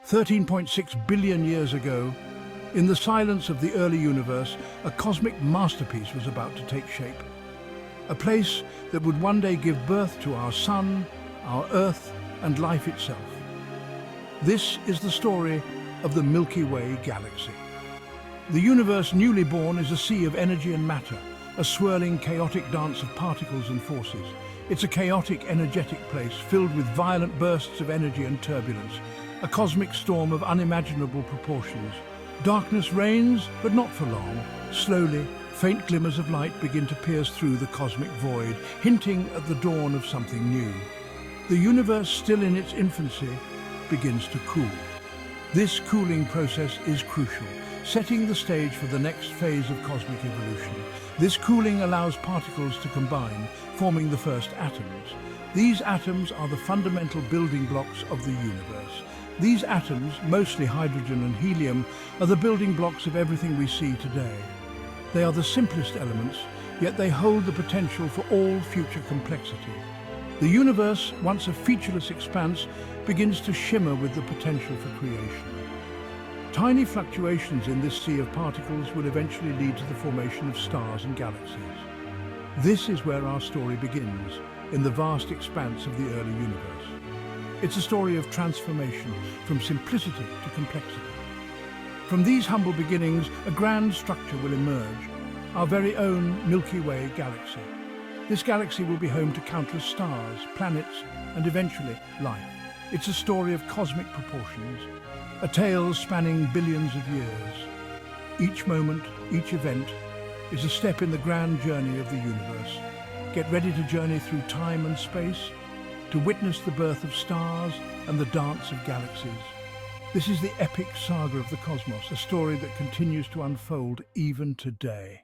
13.6 billion years ago, in the silence of the early universe, a cosmic masterpiece was about to take shape. A place that would one day give birth to our Sun, our Earth, and life itself. This is the story of the Milky Way Galaxy. The universe newly born is a sea of energy and matter, a swirling, chaotic dance of particles and forces. It's a chaotic, energetic place filled with violent bursts of energy and turbulence, a cosmic storm of unimaginable proportions. Darkness reigns, but not for long. Slowly, faint glimmers of light begin to pierce through the cosmic void, hinting at the dawn of something new. The universe, still in its infancy, begins to cool. This cooling process is crucial, setting the stage for the next phase of cosmic evolution. This cooling allows particles to combine, forming the first atoms. These atoms are the fundamental building blocks of the universe. These atoms, mostly hydrogen and helium, are the building blocks of everything we see today. They are the simplest elements, yet they hold the potential for all future complexity. The universe, once a featureless expanse, begins to shimmer with the potential for creation. Tiny fluctuations in this sea of particles will eventually lead to the formation of stars and galaxies. This is where our story begins, in the vast expanse of the early universe. It's a story of transformation, from simplicity to complexity. From these humble beginnings, a grand structure will emerge, our very own Milky Way Galaxy. This galaxy will be home to countless stars, planets, and eventually life. It's a story of cosmic proportions, a tale spanning billions of years. Each moment, each event, is a step in the grand journey of the universe. Get ready to journey through time and space, to witness the birth of stars and the dance of galaxies. This is the epic saga of the cosmos, a story that continues to unfold even today.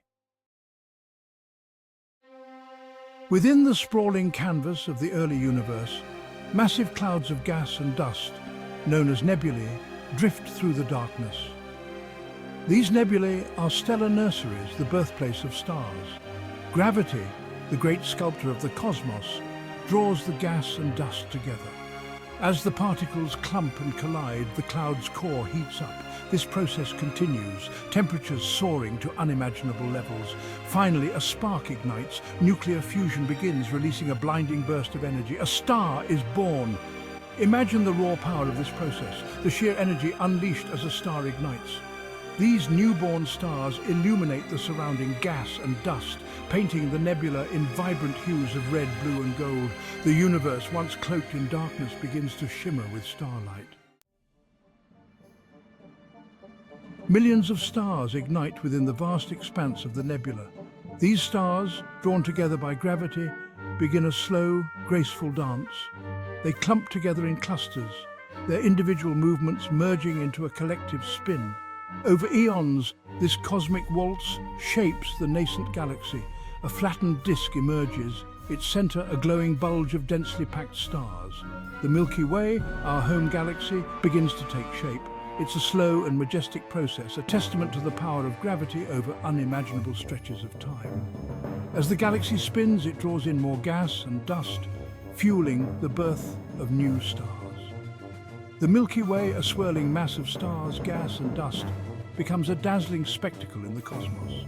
Within the sprawling canvas of the early universe, massive clouds of gas and dust, known as nebulae, drift through the darkness. These nebulae are stellar nurseries, the birthplace of stars. Gravity, the great sculptor of the cosmos, draws the gas and dust together. As the particles clump and collide, the cloud's core heats up. This process continues, temperatures soaring to unimaginable levels. Finally, a spark ignites. Nuclear fusion begins, releasing a blinding burst of energy. A star is born. Imagine the raw power of this process, the sheer energy unleashed as a star ignites. These newborn stars illuminate the surrounding gas and dust, painting the nebula in vibrant hues of red, blue and gold. The universe, once cloaked in darkness, begins to shimmer with starlight. Millions of stars ignite within the vast expanse of the nebula. These stars, drawn together by gravity, begin a slow, graceful dance. They clump together in clusters, their individual movements merging into a collective spin. Over eons, this cosmic waltz shapes the nascent galaxy. A flattened disk emerges, its center a glowing bulge of densely packed stars. The Milky Way, our home galaxy, begins to take shape. It's a slow and majestic process, a testament to the power of gravity over unimaginable stretches of time. As the galaxy spins, it draws in more gas and dust, fueling the birth of new stars. The Milky Way, a swirling mass of stars, gas and dust, becomes a dazzling spectacle in the cosmos.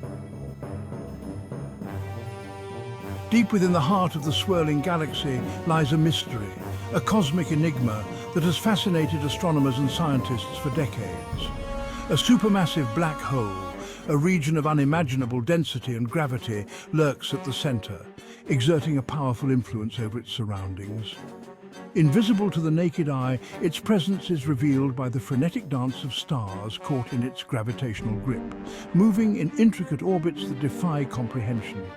Deep within the heart of the swirling galaxy lies a mystery, a cosmic enigma that has fascinated astronomers and scientists for decades. A supermassive black hole, a region of unimaginable density and gravity, lurks at the center, exerting a powerful influence over its surroundings. Invisible to the naked eye, its presence is revealed by the frenetic dance of stars caught in its gravitational grip, moving in intricate orbits that defy comprehension.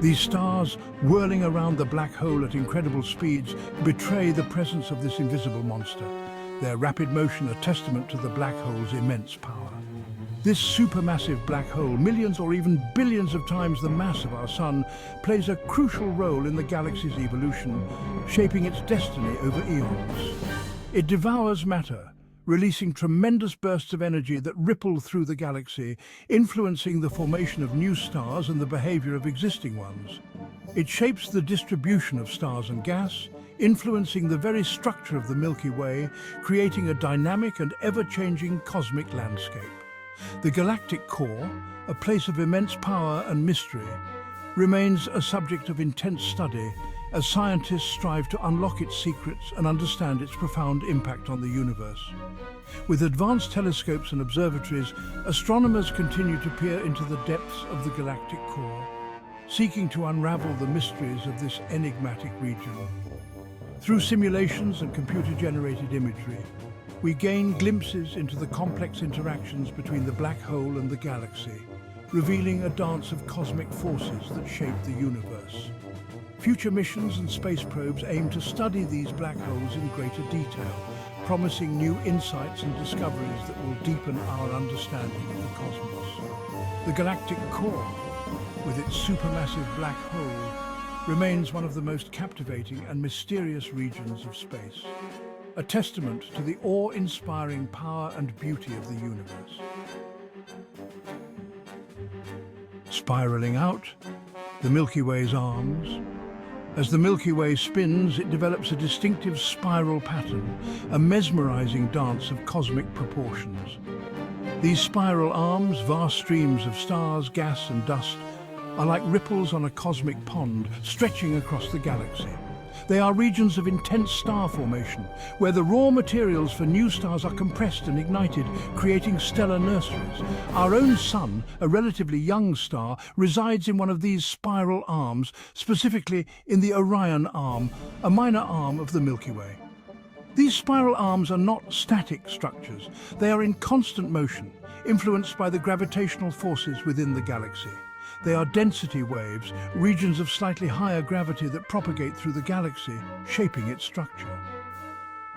These stars, whirling around the black hole at incredible speeds, betray the presence of this invisible monster, their rapid motion a testament to the black hole's immense power. This supermassive black hole, millions or even billions of times the mass of our Sun, plays a crucial role in the galaxy's evolution, shaping its destiny over eons. It devours matter, releasing tremendous bursts of energy that ripple through the galaxy, influencing the formation of new stars and the behavior of existing ones. It shapes the distribution of stars and gas, influencing the very structure of the Milky Way, creating a dynamic and ever-changing cosmic landscape. The Galactic Core, a place of immense power and mystery, remains a subject of intense study as scientists strive to unlock its secrets and understand its profound impact on the universe. With advanced telescopes and observatories, astronomers continue to peer into the depths of the Galactic Core, seeking to unravel the mysteries of this enigmatic region. Through simulations and computer-generated imagery, we gain glimpses into the complex interactions between the black hole and the galaxy, revealing a dance of cosmic forces that shape the universe. Future missions and space probes aim to study these black holes in greater detail, promising new insights and discoveries that will deepen our understanding of the cosmos. The Galactic Core, with its supermassive black hole, remains one of the most captivating and mysterious regions of space, a testament to the awe-inspiring power and beauty of the universe. Spiraling out, the Milky Way's arms. As the Milky Way spins, it develops a distinctive spiral pattern, a mesmerizing dance of cosmic proportions. These spiral arms, vast streams of stars, gas and dust, are like ripples on a cosmic pond stretching across the galaxy. They are regions of intense star formation, where the raw materials for new stars are compressed and ignited, creating stellar nurseries. Our own Sun, a relatively young star, resides in one of these spiral arms, specifically in the Orion Arm, a minor arm of the Milky Way. These spiral arms are not static structures. They are in constant motion, influenced by the gravitational forces within the galaxy. They are density waves, regions of slightly higher gravity that propagate through the galaxy, shaping its structure.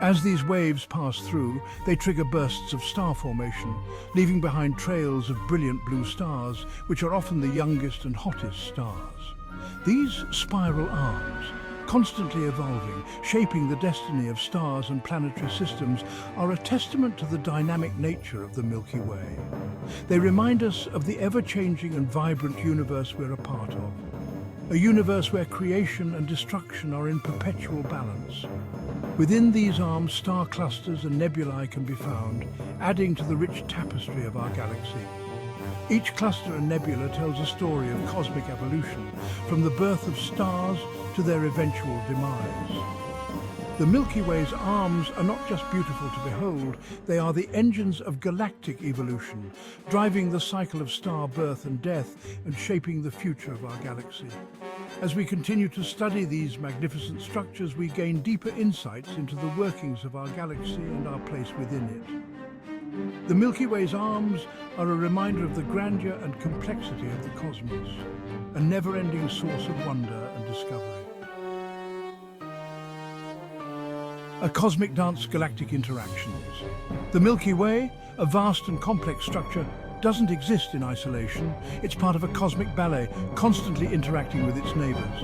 As these waves pass through, they trigger bursts of star formation, leaving behind trails of brilliant blue stars, which are often the youngest and hottest stars. These spiral arms, constantly evolving, shaping the destiny of stars and planetary systems, are a testament to the dynamic nature of the Milky Way. They remind us of the ever-changing and vibrant universe we're a part of, a universe where creation and destruction are in perpetual balance. Within these arms, star clusters and nebulae can be found, adding to the rich tapestry of our galaxy. Each cluster and nebula tells a story of cosmic evolution, from the birth of stars to their eventual demise. The Milky Way's arms are not just beautiful to behold, they are the engines of galactic evolution, driving the cycle of star birth and death and shaping the future of our galaxy. As we continue to study these magnificent structures, we gain deeper insights into the workings of our galaxy and our place within it. The Milky Way's arms are a reminder of the grandeur and complexity of the cosmos, a never-ending source of wonder and discovery. A cosmic dance, galactic interactions. The Milky Way, a vast and complex structure, doesn't exist in isolation. It's part of a cosmic ballet, constantly interacting with its neighbors.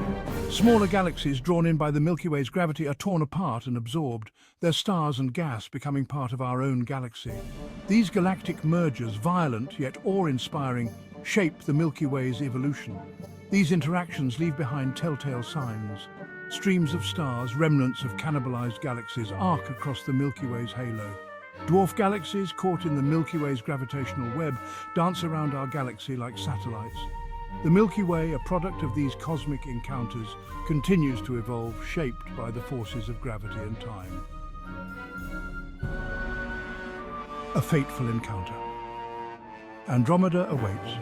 Smaller galaxies drawn in by the Milky Way's gravity are torn apart and absorbed, their stars and gas becoming part of our own galaxy. These galactic mergers, violent yet awe-inspiring, shape the Milky Way's evolution. These interactions leave behind telltale signs. Streams of stars, remnants of cannibalized galaxies, arc across the Milky Way's halo. Dwarf galaxies, caught in the Milky Way's gravitational web, dance around our galaxy like satellites. The Milky Way, a product of these cosmic encounters, continues to evolve, shaped by the forces of gravity and time. A fateful encounter. Andromeda awaits.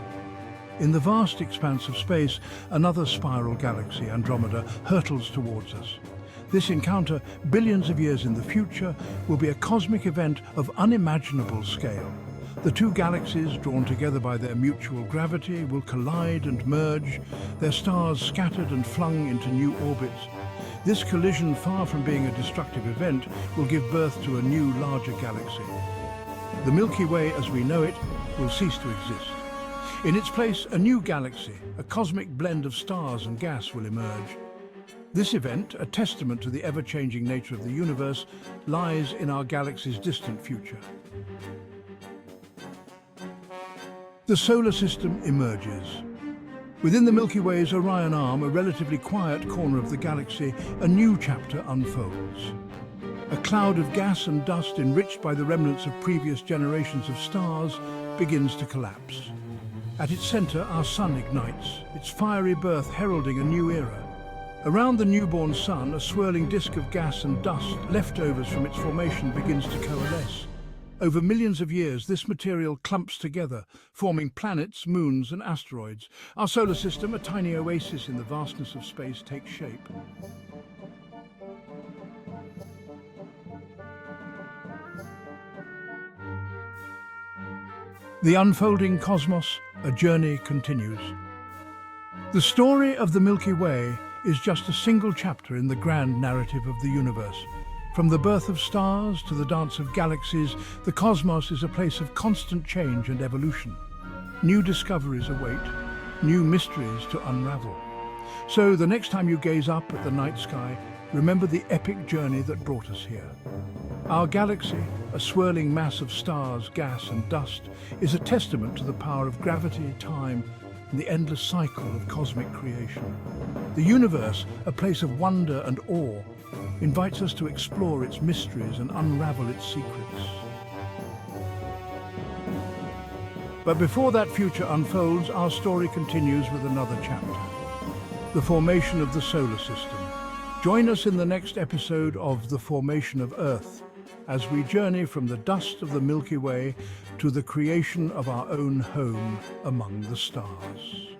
In the vast expanse of space, another spiral galaxy, Andromeda, hurtles towards us. This encounter, billions of years in the future, will be a cosmic event of unimaginable scale. The two galaxies, drawn together by their mutual gravity, will collide and merge, their stars scattered and flung into new orbits. This collision, far from being a destructive event, will give birth to a new, larger galaxy. The Milky Way, as we know it, will cease to exist. In its place, a new galaxy, a cosmic blend of stars and gas, will emerge. This event, a testament to the ever-changing nature of the universe, lies in our galaxy's distant future. The solar system emerges. Within the Milky Way's Orion Arm, a relatively quiet corner of the galaxy, a new chapter unfolds. A cloud of gas and dust enriched by the remnants of previous generations of stars begins to collapse. At its center, our sun ignites, its fiery birth heralding a new era. Around the newborn sun, a swirling disk of gas and dust, leftovers from its formation, begins to coalesce. Over millions of years, this material clumps together, forming planets, moons, and asteroids. Our solar system, a tiny oasis in the vastness of space, takes shape. The unfolding cosmos, a journey continues. The story of the Milky Way is just a single chapter in the grand narrative of the universe. From the birth of stars to the dance of galaxies, the cosmos is a place of constant change and evolution. New discoveries await, new mysteries to unravel. So the next time you gaze up at the night sky, remember the epic journey that brought us here. Our galaxy, a swirling mass of stars, gas and dust, is a testament to the power of gravity, time, and the endless cycle of cosmic creation. The universe, a place of wonder and awe, invites us to explore its mysteries and unravel its secrets. But before that future unfolds, our story continues with another chapter: the formation of the solar system. Join us in the next episode of The Formation of Earth, as we journey from the dust of the Milky Way to the creation of our own home among the stars.